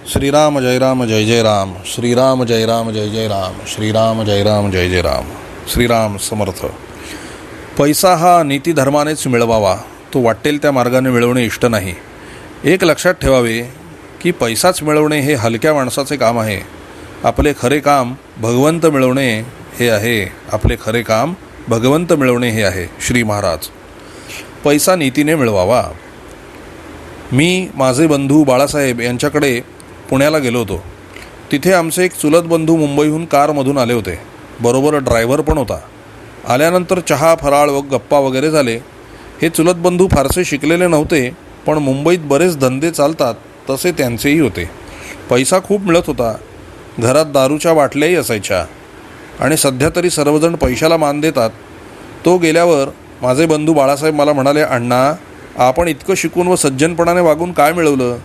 श्रीराम जय राम जय जय राम, श्रीराम जय राम जय जय राम, श्रीराम जय राम जय जय राम. श्रीराम समर्थ. पैसा हा नीतिधर्मानेच मिळवावा, तो वाटेल त्या मार्गाने मिळवणे इष्ट नाही. एक लक्षात ठेवावे की पैसाच मिळवणे हे हलक्या माणसाचे काम आहे. आपले खरे काम भगवंत मिळवणे हे आहे. आपले खरे काम भगवंत मिळवणे हे आहे. श्री महाराज. पैसा नीतीने मिळवावा. मी माझे बंधू बाळासाहेब यांच्याकडे पुण्याला गेलो होतो. तिथे आमचे एक चुलत बंधू मुंबईहून कारमधून आले होते. बरोबर ड्रायव्हर पण होता. आल्यानंतर चहा फराळ व गप्पा वगैरे झाले. हे चुलत बंधू फारसे शिकलेले नव्हते, पण मुंबईत बरेच धंदे चालतात तसे त्यांचेही होते. पैसा खूप मिळत होता. घरात दारूच्या बाटल्याही असायच्या. आणि सध्या तरी सर्वजण पैशाला मान देतात. तो गेल्यावर माझे बंधू बाळासाहेब मला म्हणाले, अण्णा, आपण इतकं शिकून व सज्जनपणाने वागून काय मिळवलं?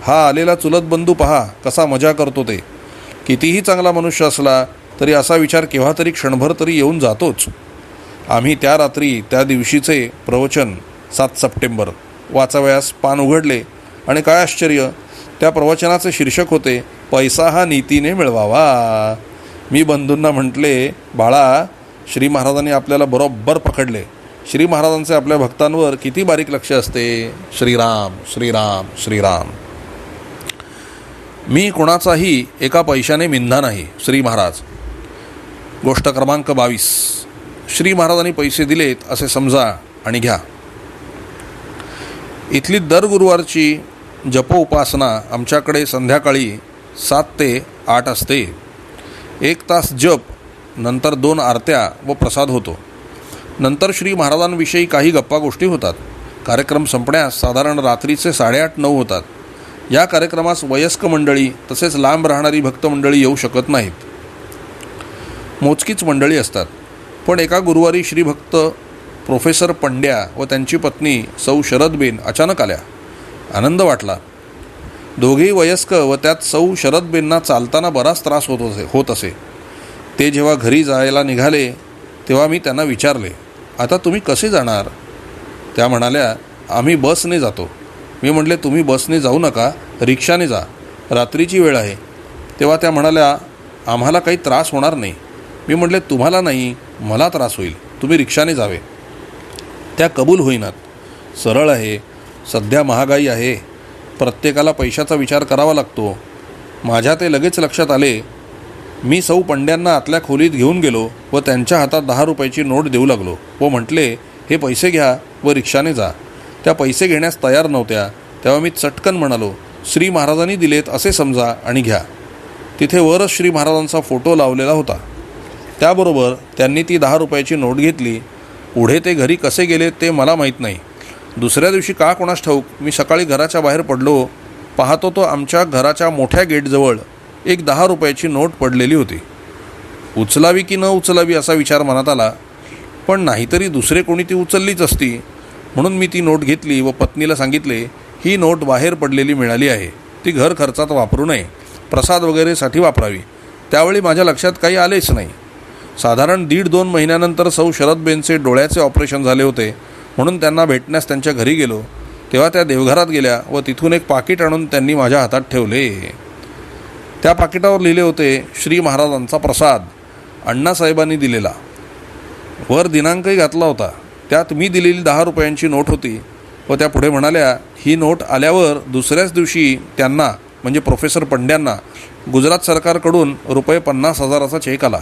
हा आलेला चुलत बंधू पहा कसा मजा करतो ते. कितीही चांगला मनुष्य असला तरी असा विचार केव्हा तरी क्षणभर तरी येऊन जातोच. आम्ही त्या रात्री त्या दिवशीचे प्रवचन 7 सप्टेंबर वाचावयास पान उघडले आणि काय आश्चर्य, त्या प्रवचनाचे शीर्षक होते, पैसा हा नीतीने मिळवावा. मी बंधूंना म्हटले, बाळा, श्री महाराजांनी आपल्याला बरोबर पकडले. श्री महाराजांचे आपल्या भक्तांवर किती बारीक लक्ष असते. श्रीराम श्रीराम श्रीराम. मी कोणाचाही एका पैशाने मिंधा नाही. श्री महाराज. गोष्ट क्रमांक 22. श्री महाराजांनी पैसे दिलेत असे समजा आणि घ्या. इथली दर गुरुवारची जपोपासना आमच्याकडे संध्याकाळी 7 ते 8 असते. 1 तास जप, नंतर 2 आरत्या व प्रसाद होतो. नंतर श्री महाराजांविषयी काही गप्पा गोष्टी होतात. कार्यक्रम संपण्यास साधारण रात्रीचे 8:30-9 होतात. या कार्यक्रमास वयस्क मंडळी तसेच लांब राहणारी भक्त मंडळी येऊ शकत नाहीत. मोजकीच मंडळी असतात. पण एका गुरुवारी श्रीभक्त प्रोफेसर पंड्या व त्यांची पत्नी सौ शरदबेन अचानक आल्या. आनंद वाटला. दोघेही वयस्क व त्यात सौ शरदबेंना चालताना बराच त्रास होत असे. ते जेव्हा घरी जायला निघाले तेव्हा मी त्यांना विचारले, आता तुम्ही कसे जाणार? त्या म्हणाल्या, आम्ही बसने जातो. मी म्हटले, तुम्ही बसने जाऊ नका, रिक्षाने जा, रात्रीची वेळ आहे. तेव्हा त्या म्हणाल्या, आम्हाला काही त्रास होणार नाही. मी म्हटले, तुम्हाला नाही, मला त्रास होईल, तुम्ही रिक्षाने जावे. त्या कबूल होईनात. सरळ आहे. सध्या महागाई आहे. प्रत्येकाला पैशाचा विचार करावा लागतो. माझ्या ते लगेच लक्षात आले. मी सौ पंड्यांना आतल्या खोलीत घेऊन गेलो व त्यांच्या हातात 10 रुपयाची नोट देऊ लागलो व म्हटले, हे पैसे घ्या व रिक्षाने जा. त्या पैसे घेण्यास तयार नव्हत्या. तेव्हा मी चटकन म्हणालो, श्री महाराजांनी दिलेत असे समजा आणि घ्या. तिथे वरच श्री महाराजांचा फोटो लावलेला होता. त्याबरोबर त्यांनी ती 10 रुपयाची नोट घेतली. पुढे ते घरी कसे गेले ते मला माहीत नाही. दुसऱ्या दिवशी का कोणास ठाऊक, मी सकाळी घराच्या बाहेर पडलो. पाहतो तो आमच्या घराच्या मोठ्या गेटजवळ एक 10 रुपयाची नोट पडलेली होती. उचलावी की न उचलावी असा विचार मनात आला, पण नाहीतरी दुसरे कोणी ती उचललीच असती. म्हणून मी ती नोट घेतली व पत्नीला सांगितले, ही नोट बाहेर पडलेली मिळाली आहे, ती घर खर्चात वापरू नये, प्रसाद वगैरेसाठी वापरावी. त्यावेळी माझ्या लक्षात काही आलेच नाही. साधारण 1.5-2 महिन्यानंतर सौ शरदबेनचे डोळ्याचे ऑपरेशन झाले होते. म्हणून त्यांना भेटण्यास त्यांच्या घरी गेलो. तेव्हा त्या देवघरात गेल्या व तिथून एक पाकिट आणून त्यांनी माझ्या हातात ठेवले. त्या पाकिटावर लिहिले होते, श्री महाराजांचा प्रसाद, अण्णासाहेबांनी दिलेला. वर दिनांकही घातला होता. त्यात मी दिलेली 10 रुपयांची नोट होती व त्या पुढे म्हणाल्या, ही नोट आल्यावर दुसऱ्याच दिवशी त्यांना म्हणजे प्रोफेसर पंड्यांना गुजरात सरकारकडून ₹50,000चा चेक आला.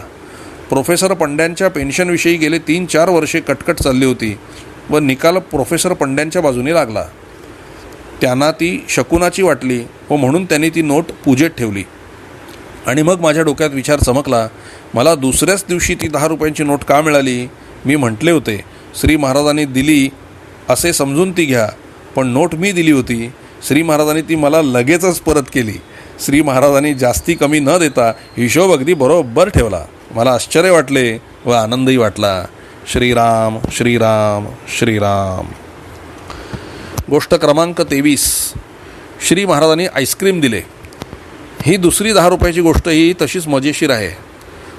प्रोफेसर पंड्यांच्या पेन्शनविषयी गेले 3-4 वर्षे कटकट चालली होती व निकाल प्रोफेसर पंड्यांच्या बाजूने लागला. त्यांना ती शकुनाची वाटली व म्हणून त्यांनी ती नोट पूजेत ठेवली. आणि मग माझ्या डोक्यात विचार चमकला, मला दुसऱ्याच दिवशी ती 10 रुपयांची नोट का मिळाली? मी म्हटले होते, श्री महाराजांनी दिली असे समजून ती घ्या, पण नोट मी दिली होती. श्री महाराजांनी ती मला लगेचच परत केली. श्री महाराजांनी जास्ती कमी न देता हिशोब अगदी बरोबर ठेवला. मला आश्चर्य वाटले व आनंदही वाटला. श्रीराम श्रीराम श्रीराम. गोष्ट क्रमांक 23. श्री महाराजांनी आईस्क्रीम दिले. ही दुसरी 10 रुपयाची गोष्ट ही तशीच मजेशीर आहे.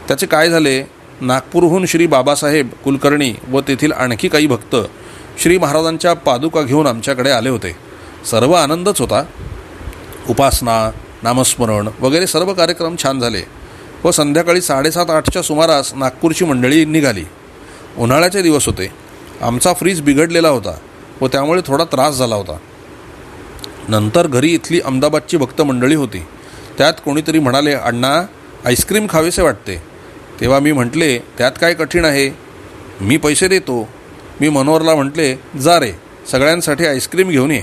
त्याचे काय झाले, नागपूरहून श्री बाबासाहेब कुलकर्णी व तेथील आणखी काही भक्त श्री महाराजांच्या पादुका घेऊन आमच्याकडे आले होते. सर्व आनंदच होता. उपासना, नामस्मरण वगैरे सर्व कार्यक्रम छान झाले व संध्याकाळी 7:30-8च्या सुमारास नागपूरची मंडळी निघाली. उन्हाळ्याचे दिवस होते. आमचा फ्रीज बिघडलेला होता व त्यामुळे थोडा त्रास झाला होता. नंतर घरी इथली अहमदाबादची भक्त मंडळी होती. त्यात कोणीतरी म्हणाले, अण्णा आईस्क्रीम खावेसे वाटते. तेव्हा मी म्हटले, त्यात काय कठीण आहे, मी पैसे देतो. मी मनोहरला म्हटले, जा रे सगळ्यांसाठी आईस्क्रीम घेऊन ये.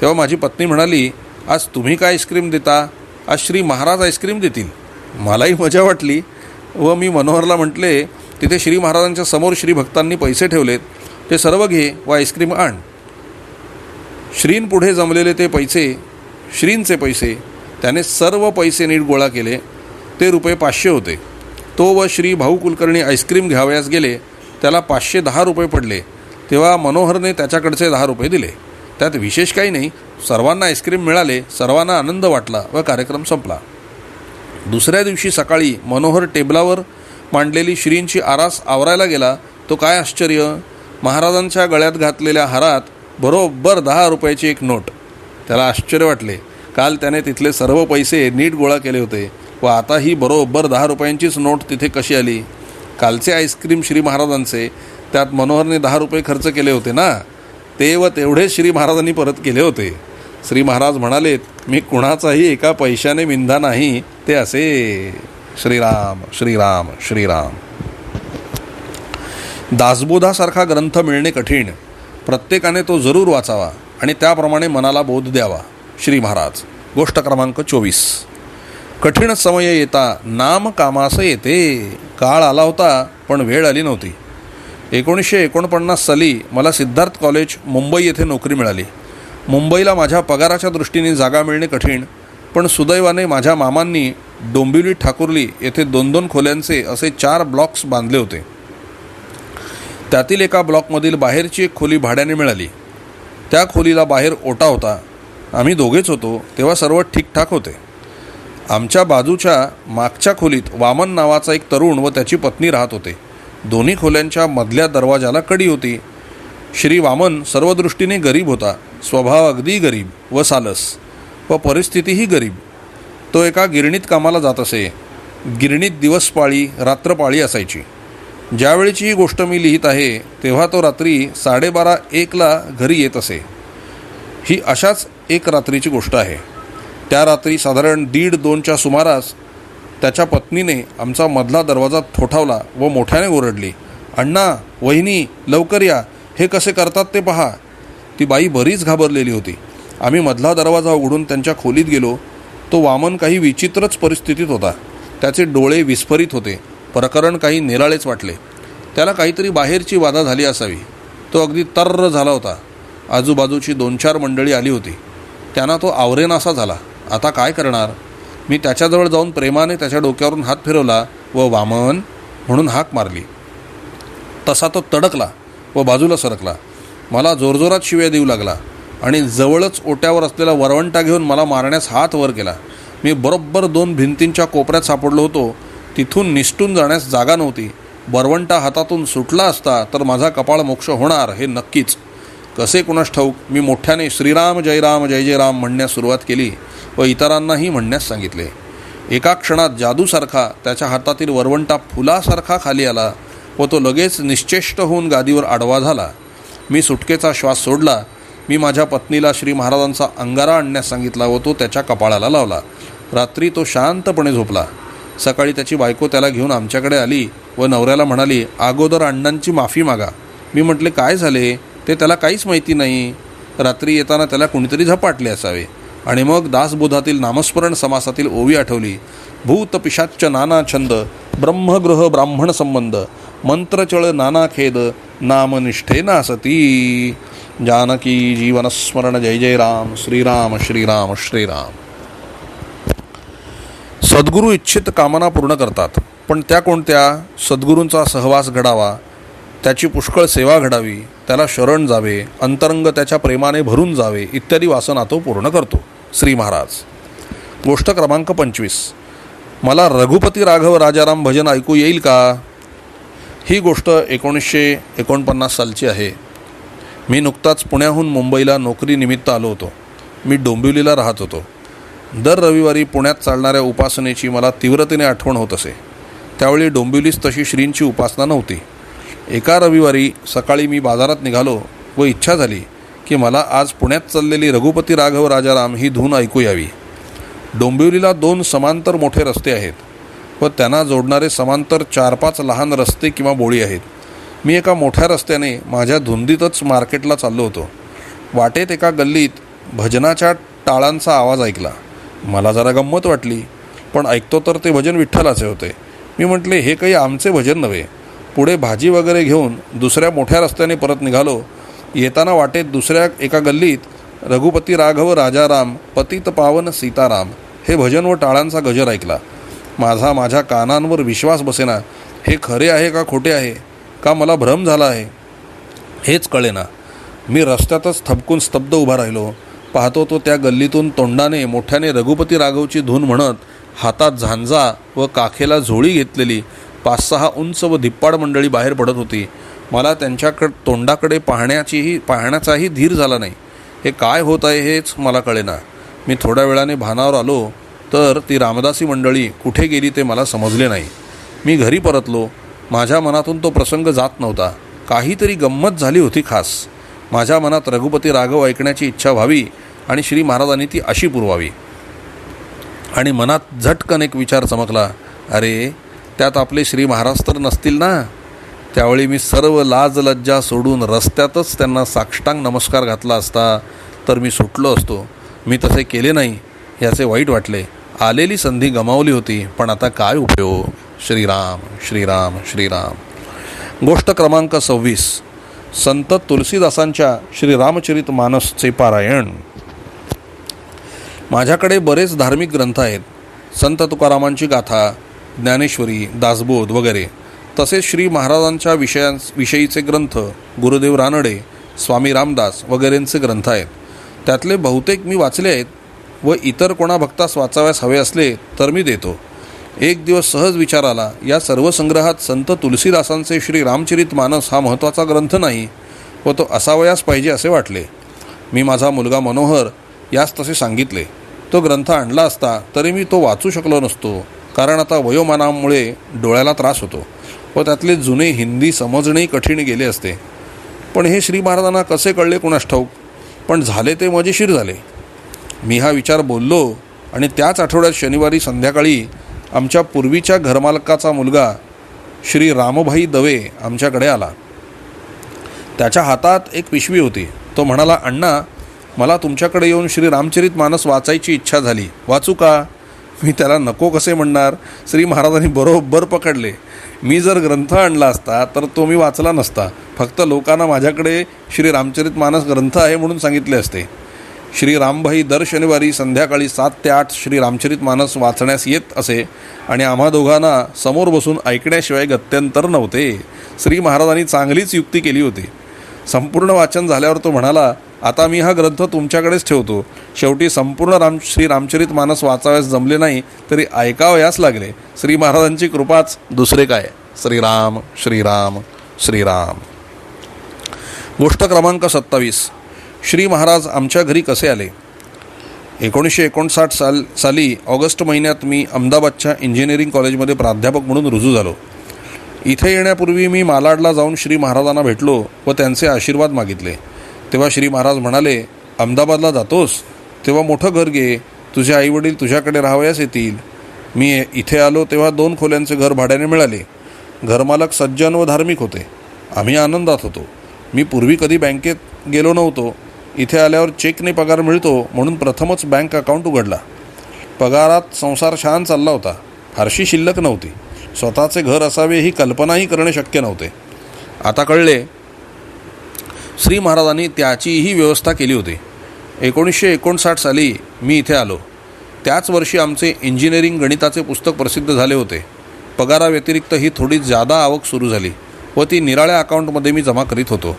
तेव्हा माझी पत्नी म्हणाली, आज तुम्ही काय आईस्क्रीम देता, आज श्री महाराज आईस्क्रीम देतील. मलाही मजा वाटली व मी मनोहरला म्हटले, तिथे श्री महाराजांच्या समोर श्री भक्तांनी पैसे ठेवलेत, ते सर्व घे व आईस्क्रीम आण. श्रींपुढे जमलेले ते पैसे, श्रींचे पैसे, त्याने सर्व पैसे नीट गोळा केले. ते ₹500 होते. तो व श्री भाऊ कुलकर्णी आईस्क्रीम घ्यावयास गेले. त्याला 510 रुपये पडले. तेव्हा मनोहरने त्याच्याकडचे 10 रुपये दिले. त्यात विशेष काही नाही. सर्वांना आईस्क्रीम मिळाले. सर्वांना आनंद वाटला व कार्यक्रम संपला. दुसऱ्या दिवशी सकाळी मनोहर टेबलावर मांडलेली श्रींची आरास आवरायला गेला. तो काय आश्चर्य, महाराजांच्या गळ्यात घातलेल्या हारात बरोबर 10 रुपयाची एक नोट. त्याला आश्चर्य वाटले. काल त्याने तिथले सर्व पैसे नीट गोळा केले होते व आता ही बरोबर 10 रुपयांचीच नोट तिथे कशी आली. कालचे आईस्क्रीम श्री महाराजांचे, त्यात मनोहरने 10 रुपये खर्च केले होते ना, ते व तेवढेच श्री महाराजांनी परत केले होते. श्री महाराज म्हणालेत, मी कुणाचाही एका पैशाने मिंधा नाही, ते असे. श्रीराम श्रीराम श्रीराम. दासबोधासारखा ग्रंथ मिळणे कठीण. प्रत्येकाने तो जरूर वाचावा आणि त्याप्रमाणे मनाला बोध द्यावा. श्री महाराज. गोष्ट क्रमांक 24. कठीण समय येता नाम कामास येते. काळ आला होता पण वेळ आली नव्हती. 1949 साली मला सिद्धार्थ कॉलेज मुंबई येथे नोकरी मिळाली. मुंबईला माझ्या पगाराच्या दृष्टीने जागा मिळणे कठीण, पण सुदैवाने माझ्या मामांनी डोंबिवली ठाकुर्ली येथे 2-2 खोल्यांचे असे 4 ब्लॉक्स बांधले होते. त्यातील एका ब्लॉकमधील बाहेरची एक खोली भाड्याने मिळाली. त्या खोलीला बाहेर ओटा होता. आम्ही दोघेच होतो तेव्हा सर्व ठीकठाक होते. आमच्या बाजूच्या मागच्या खोलीत वामन नावाचा एक तरुण व त्याची पत्नी राहत होते. दोन्ही खोल्यांच्या मधल्या दरवाजाला कडी होती. श्री वामन सर्व दृष्टीने गरीब होता. स्वभाव अगदी गरीब व सालस व परिस्थितीही गरीब. तो एका गिरणीत कामाला जात असे. गिरणीत दिवसपाळी रात्रपाळी असायची. ज्यावेळीची ही गोष्ट मी लिहित आहे तेव्हा तो रात्री 12:30-1ला घरी येत असे. ही अशाच एक रात्रीची गोष्ट आहे. त्या रात्री साधारण 1:30-2च्या सुमारास त्याच्या पत्नीने आमचा मधला दरवाजा ठोठावला व मोठ्याने ओरडली, अण्णा, वहिनी, लवकर या, हे कसे करतात ते पहा. ती बाई बरीच घाबरलेली होती. आम्ही मधला दरवाजा उघडून त्यांच्या खोलीत गेलो. तो वामन काही विचित्रच परिस्थितीत होता. त्याचे डोळे विस्फारित होते. प्रकरण काही निराळेच वाटले. त्याला काहीतरी बाहेरची बाधा झाली असावी. तो अगदी तर्र झाला होता. आजूबाजूची 2-4 मंडळी आली होती. त्यांना तो आवरेनासा झाला. आता काय करणार. मी त्याच्याजवळ जाऊन प्रेमाने त्याच्या डोक्यावरून हात फिरवला व वामन म्हणून हाक मारली. तसा तो तडकला व बाजूला सरकला. मला जोरजोरात शिव्या देऊ लागला आणि जवळच ओट्यावर असलेला वरवंटा घेऊन मला मारण्यास हात वर केला. मी बरोबर 2 भिंतींच्या कोपऱ्यात सापडलो होतो. तिथून निसटून जाण्यास जागा नव्हती. वरवंटा हातातून सुटला असता तर माझा कपाळ मोक्ष होणार हे नक्कीच. कसे कुणास ठाऊक मी मोठ्याने श्रीराम जय राम जय जय राम म्हणण्यास सुरुवात केली व इतरांनाही म्हणण्यास सांगितले. एका क्षणात जादूसारखा त्याच्या हातातील वरवंटा फुलासारखा खाली आला व तो लगेच निश्चेष्ट होऊन गादीवर आडवा झाला. मी सुटकेचा श्वास सोडला. मी माझ्या पत्नीला श्री महाराजांचा अंगारा आणण्यास सांगितला व तो त्याच्या कपाळाला लावला. रात्री तो शांतपणे झोपला. सकाळी त्याची बायको त्याला घेऊन आमच्याकडे आली व नवऱ्याला म्हणाली, अगोदर अण्णांची माफी मागा. मी म्हटले, काय झाले ते त्याला काहीच माहिती नाही. रात्री येताना त्याला कुणीतरी झपाटले असावे. आणि मग दासबोधातील नामस्मरण समासातील ओवी आठवली. भूत पिशाच्च नाना छंद, ब्रह्मगृह ब्राह्मण संबंध, मंत्रचळ नाना खेद, नामनिष्ठे नासती. जानकी जीवनस्मरण जय जय राम. श्रीराम श्रीराम श्रीराम. सद्गुरू इच्छित कामना पूर्ण करतात, पण त्या कोणत्या. सद्गुरूंचा सहवास घडावा, त्याची पुष्कळ सेवा घडावी, त्याला शरण जावे, अंतरंग त्याच्या प्रेमाने भरून जावे इत्यादी वासना तो पूर्ण करतो. श्री महाराज. गोष्ट क्रमांक 25. मला रघुपती राघव राजाराम भजन ऐकू येईल का. ही गोष्ट 1949 सालची आहे. मी नुकताच पुण्याहून मुंबईला नोकरीनिमित्त आलो होतो. मी डोंबिवलीला राहत होतो. दर रविवारी पुण्यात चालणाऱ्या उपासनेची मला तीव्रतेने आठवण होत असे. त्यावेळी डोंबिवलीस तशी श्रींची उपासना नव्हती. एका रविवारी सकाळी मी बाजारात निघालो व इच्छा झाली की मला आज पुण्यात चाललेली रघुपती राघव राजाराम ही धून ऐकू यावी. डोंबिवलीला 2 समांतर मोठे रस्ते आहेत व त्यांना जोडणारे समांतर 4-5 लहान रस्ते किंवा बोळी आहेत. मी एका मोठ्या रस्त्याने माझ्या धुंदीतच मार्केटला चाललो होतो. वाटेत एका गल्लीत भजनाच्या टाळांचा आवाज ऐकला. मला जरा गंमत वाटली, पण ऐकतो तर ते भजन विठ्ठलाचे होते. मी म्हटले, हे काही आमचे भजन नव्हे. पुढे भाजी वगैरे घेऊन दुसऱ्या मोठ्या रस्त्याने परत निघालो. येताना वाटेत दुसऱ्या एका गल्लीत रघुपती राघव राजाराम पतित पावन सीताराम हे भजन व टाळांचा गजर ऐकला. माझ्या कानांवर विश्वास बसेना. हे खरे आहे का खोटे आहे, का मला भ्रम झाला आहे हेच कळेना. मी रस्त्यातच थबकून स्तब्ध उभा राहिलो. पाहतो तो त्या गल्लीतून तोंडाने मोठ्याने रघुपती राघवची धून म्हणत हातात झांजा व काखेला झोळी घेतलेली 5-6 उंच व धिप्पाड मंडळी बाहेर पडत होती. मला तोंडाकडे पाहण्याचाही धीर झाला नाही. हे काय होत आहे हेच मला कळेना. मी थोड्या वेळाने भानावर आलो तर ती रामदासी मंडळी कुठे गेली ते मला समजले नाही. मी घरी परतलो. माझ्या मनातून तो प्रसंग जात नव्हता. काहीतरी गंमत झाली होती खास. माझ्या मनात रघुपती राघव ऐकण्याची इच्छा व्हावी आणि श्री महाराजांनी ती अशी पुरवावी. आणि मनात झटकन एक विचार चमकला, अरे त्यात आपले श्री महाराज तर नसतील ना. त्यावेळी मी सर्व लाज लज्जा सोडून रस्त्यातच त्यांना साष्टांग नमस्कार घातला असता तर मी सुटलो असतो. मी तसे केले नाही. याचे वाईट वाटले. आलेली संधी गमावली होती, पण आता काय उपयोग. श्रीराम श्रीराम श्रीराम. गोष्ट क्रमांक 26. संत तुलसीदासांच्या श्रीरामचरित मानसचे पारायण. माझ्याकडे बरेच धार्मिक ग्रंथ आहेत. संत तुकारामांची गाथा, ज्ञानेश्वरी, दासबोध वगैरे. तसेच श्री महाराजांच्या विषयीचे ग्रंथ, गुरुदेव रानडे, स्वामी रामदास वगैरेंचे ग्रंथ आहेत. त्यातले बहुतेक मी वाचले आहेत व इतर कोणा भक्तास वाचाव्यास हवे असले तर मी देतो. एक दिवस सहज विचार आला, या सर्व संग्रहात संत तुलसीदासांचे श्री रामचरित मानस हा महत्त्वाचा ग्रंथ नाही व तो असावयास पाहिजे असे वाटले. मी माझा मुलगा मनोहर यास तसे सांगितले. तो ग्रंथ आणला असता तरी मी तो वाचू शकलो नसतो, कारण आता वयोमानामुळे डोळ्याला त्रास होतो व त्यातले जुने हिंदी समजणेही कठीण गेले असते. पण हे श्री महाराजांना कसे कळले कुणास ठाऊक, पण झाले ते मजेशीर झाले. मी हा विचार बोललो आणि त्याच आठवड्यात शनिवारी संध्याकाळी आमच्या पूर्वीच्या घरमालकाचा मुलगा श्री रामभाई दवे आमच्याकडे आला. त्याच्या हातात एक पिशवी होती. तो म्हणाला, अण्णा मला तुमच्याकडे येऊन श्री रामचरित मानस वाचायची इच्छा झाली, वाचू का. मी त्याला नको कसे म्हणणार. श्री महाराजांनी बरोबर पकडले. मी जर ग्रंथ आणला असता तर तो मी वाचला नसता. फक्त लोकांना माझ्याकडे श्री रामचरित मानस ग्रंथ आहे म्हणून सांगितले असते. श्री रामभाई दर शनिवारी संध्याकाळी 7 ते 8 श्री रामचरित मानस वाचण्यास येत असे आणि आम्हा दोघांना समोर बसून ऐकण्याशिवाय गत्यंतर नव्हते. श्री महाराजांनी चांगलीच युक्ती केली होती. संपूर्ण वाचन झाल्यावर तो म्हणाला, आता मी हा ग्रंथ तुमच्याकडेच ठेवतो. शेवटी संपूर्ण श्री रामचरित मानस वाचाव्यास जमले नाही तरी ऐकावयास लागले. श्री महाराजांची कृपाच, दुसरे काय. श्रीराम श्रीराम श्रीराम. गोष्ट क्रमांक 27. श्री महाराज आमच्या घरी कसे आले. 1959 साली ऑगस्ट महिन्यात मी अहमदाबादच्या इंजिनिअरिंग कॉलेजमध्ये प्राध्यापक म्हणून रुजू झालो. इथे येण्यापूर्वी मी मालाडला जाऊन श्री महाराजांना भेटलो व त्यांचे आशीर्वाद मागितले. तेव्हा श्री महाराज म्हणाले, अहमदाबादला जातोस तेव्हा मोठं घर घे. तुझे आईवडील तुझ्याकडे राहावयास येतील. मी इथे आलो तेव्हा 2 खोल्यांचे घर भाड्याने मिळाले. घरमालक सज्जन व धार्मिक होते. आम्ही आनंदात होतो. मी पूर्वी कधी बँकेत गेलो नव्हतो. इथे आल्यावर चेकने पगार मिळतो म्हणून प्रथमच बँक अकाउंट उघडला. पगारात संसार छान चालला होता. फारशी शिल्लक नव्हती. स्वतःचे घर असावे ही कल्पनाही करणे शक्य नव्हते. आता कळले, श्री महाराजांनी त्याचीही व्यवस्था केली होती. 1959 साली मी इथे आलो. त्याच वर्षी आमचे इंजिनिअरिंग गणिताचे पुस्तक प्रसिद्ध झाले होते. पगाराव्यतिरिक्त ही थोडी जादा आवक सुरू झाली व ती निराळ्या अकाउंटमध्ये मी जमा करीत होतो.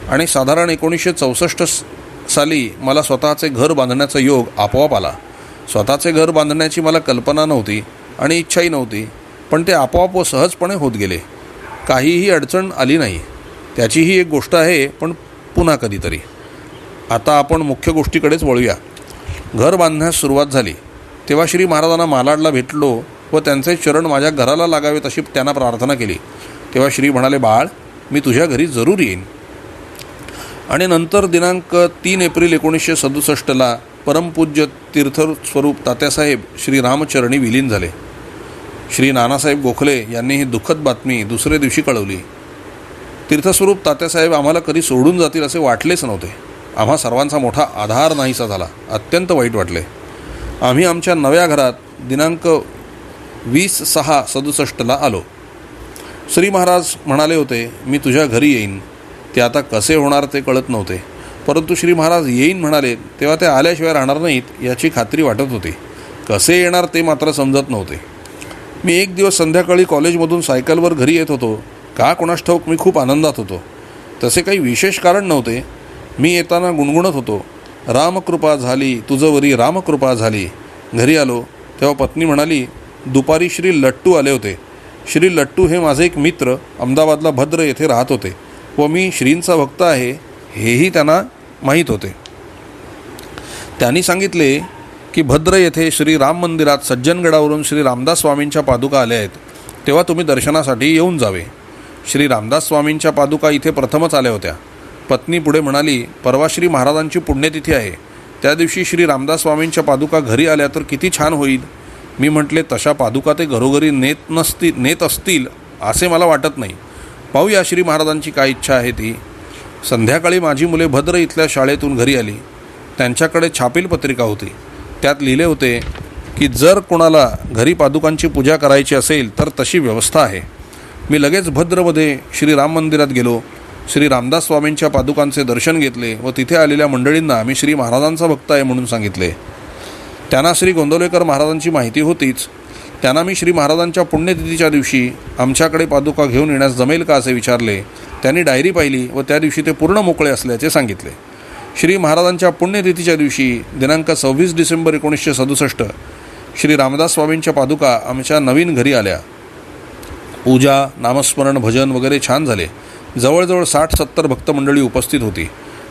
आणि साधारण 1964 साली मला स्वतःचे घर बांधण्याचा योग आपोआप आला. स्वतःचे घर बांधण्याची मला कल्पना नव्हती आणि इच्छाही नव्हती, पण ते आपोआप व सहजपणे होत गेले. काहीही अडचण आली नाही. त्याचीही एक गोष्ट आहे, पण पुन्हा कधीतरी. आता आपण मुख्य गोष्टीकडेच वळूया. घर बांधण्यास सुरुवात झाली. तेव्हा श्री महाराजांना मालाडला भेटलो व त्यांचे चरण माझ्या घराला लागावेत अशी त्यांना प्रार्थना केली. तेव्हा श्री म्हणाले, बाळ, मी तुझ्या घरी जरूर येईन. आणि नंतर दिनांक 3 एप्रिल 1967ला परमपूज्य तीर्थस्वरूप तात्यासाहेब श्री रामचरणी विलीन झाले. श्री नानासाहेब गोखले यांनी ही दुःखद बातमी दुसऱ्या दिवशी कळवली. तीर्थस्वरूप तात्यासाहेब आम्हाला कधी सोडून जातील असे वाटलेच नव्हते. आम्हा सर्वांचा मोठा आधार नाहीसा झाला. अत्यंत वाईट वाटले. आम्ही आमच्या नव्या घरात दिनांक 20/6/67ला आलो. श्री महाराज म्हणाले होते, मी तुझ्या घरी येईन. ते आता कसे होणार ते कळत नव्हते, परंतु श्री महाराज येईन म्हणाले तेव्हा ते आल्याशिवाय राहणार नाहीत याची खात्री वाटत होती. कसे येणार ते मात्र समजत नव्हते. मी एक दिवस संध्याकाळी कॉलेजमधून सायकलवर घरी येत होतो. का कोणास ठाऊक मी खूप आनंदात होतो. तसे काही विशेष कारण नव्हते. मी येताना गुणगुणत होतो, रामकृपा झाली तुझवरी रामकृपा झाली. घरी आलो तेव्हा पत्नी म्हणाली, दुपारी श्री लट्टू आले होते. श्री लट्टू हे माझे एक मित्र अहमदाबादला भद्र येथे राहत होते व मी श्रींचा भक्त आहे हेही त्यांना माहीत होते. त्यांनी सांगितले की भद्र येथे श्री राम मंदिरात सज्जनगडावरून श्री रामदास स्वामींच्या पादुका आल्या आहेत, तेव्हा तुम्ही दर्शनासाठी येऊन जावे. श्री रामदास स्वामींच्या पादुका इथे प्रथमच आल्या होत्या. पत्नी पुढे म्हणाली, परवा श्री महाराजांची पुण्यतिथी आहे. त्या दिवशी श्री रामदास स्वामींच्या पादुका घरी आल्या तर किती छान होईल. मी म्हटले, तशा पादुका ते घरोघरी नेत असतील असे मला वाटत नाही. पाहूया श्री महाराजांची काय इच्छा आहे ती. संध्याकाळी माझी मुले भद्र इथल्या शाळेतून घरी आली. त्यांच्याकडे छापील पत्रिका होती. त्यात लिहिले होते की जर कोणाला घरी पादुकांची पूजा करायची असेल तर तशी व्यवस्था आहे. मी लगेच भद्रमध्ये श्री राम मंदिरात गेलो. श्री रामदास स्वामींच्या पादुकांचे दर्शन घेतले व तिथे आलेल्या मंडळींना मी श्री महाराजांचा भक्त आहे म्हणून सांगितले. त्यांना श्री गोंदवलेकर महाराजांची माहिती होतीच. त्यांना मी श्री महाराजांच्या पुण्यतिथीच्या दिवशी आमच्याकडे पादुका घेऊन येण्यास जमेल का असे विचारले. त्यांनी डायरी पाहिली व त्या दिवशी ते पूर्ण मोकळे असल्याचे सांगितले. श्री महाराजांच्या पुण्यतिथीच्या दिवशी दिनांक 26 डिसेंबर 1967 श्री रामदास स्वामींच्या पादुका आमच्या नवीन घरी आल्या. पूजा, नामस्मरण, भजन वगैरे छान झाले. जवळजवळ 60-70 भक्तमंडळी उपस्थित होती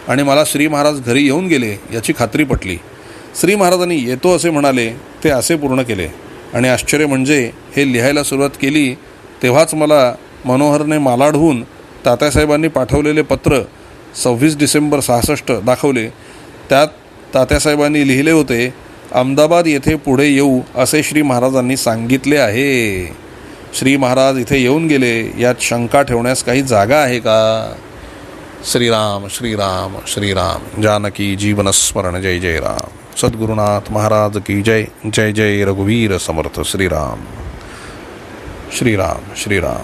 आणि मला श्री महाराज घरी येऊन गेले याची खात्री पटली. श्री महाराजांनी येतो असे म्हणाले ते असे पूर्ण केले. आणि आश्चर्य म्हणजे हे लिहायला सुरुवात केली तेव्हाच मला मनोहरने मालाडहून तात्यासाहेबांनी पाठवलेले पत्र 26 डिसेंबर 66 दाखवले. त्यात तात्यासाहेबांनी लिहिले होते, अहमदाबाद येथे पुढे येऊ असे श्री महाराजांनी सांगितले आहे. श्री महाराज इथे येऊन गेले यात शंका ठेवण्यास काही जागा आहे का. श्रीराम श्रीराम श्रीराम. जानकी जीवनस्मरण. जय जय राम. सद्गुरुनाथ महाराज की जय. जय जय रघुवीर समर्थ. श्रीराम श्रीराम श्रीराम.